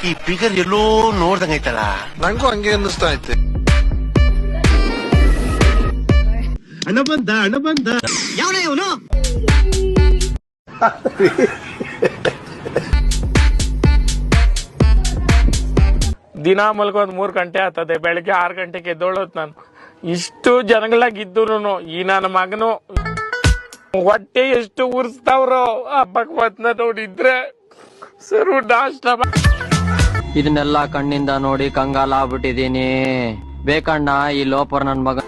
ಈ ಫಿಗರ್ ಎಲ್ಲೋ ನೋಡ್ದಂಗೈತಲ್ಲ. ನಂಗೂ ಹಂಗೆ ಅನ್ನಿಸ್ತಾ ಐತೆ. ಹಣ ಬಂದ ಯಾವನೇ ಇವನು? ದಿನ ಮಲ್ಕೊಂದ್ 3 ಗಂಟೆ ಆಗ್ತದೆ. ಬೆಳಿಗ್ಗೆ 6 ಗಂಟೆಗೆ ಎದ್ದೋಳೋದ್ ನಾನು. ಇಷ್ಟು ಜನಗಳಾಗಿದ್ರು ಈ ನನ್ನ ಮಗನು ಹೊಟ್ಟೆ ಎಷ್ಟು ಉರ್ಸ್ತಾವ್ರೋ ಆ ಭಗವತ್ನ ನೋಡಿದ್ರೆ ಸರು ನಾಷ್ಟ. ಇದನ್ನೆಲ್ಲ ಕಣ್ಣಿಂದ ನೋಡಿ ಕಂಗಾಲ ಆಗ್ಬಿಟ್ಟಿದೀನಿ. ಬೇಕಣ್ಣ ಈ ಲೋಪರ್ ನನ್ ಮಗ.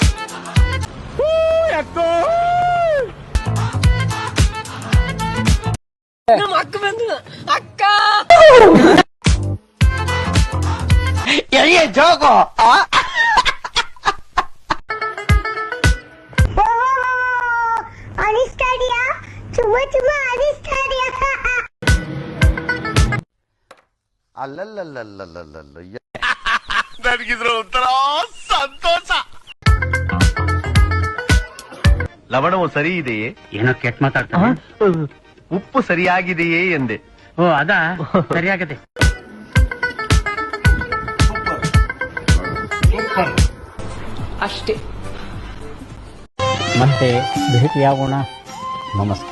ಅಕ್ಕ ಬಂದು ಅಕ್ಕ ಜೋಗೋ ಅನಿಸ್ತಾಡಿಯಾ? ಚುಮ್ಮ ಅನಿಸ್ತಾಡಿಯಾ? ಅಲ್ಲಲ್ಲಲ್ಲಲ್ಲಲ್ಲಲ್ಲ ನನಗಿದ್ರ ಒಂಥರ ಸಂತೋಷ. ಲವಣವು ಸರಿ ಇದೆಯೇ? ಏನೋ ಕೆಟ್ಟ ಮಾತಾಡ್ತಾನೆ. ಉಪ್ಪು ಸರಿಯಾಗಿದೆಯೇ ಎಂದೆ. ಓ ಅದಾ ಸರಿಯಾಗದೆ. ಅಷ್ಟೇ. ಮತ್ತೆ ಭೇಟಿಯಾಗೋಣ. ನಮಸ್ಕಾರ.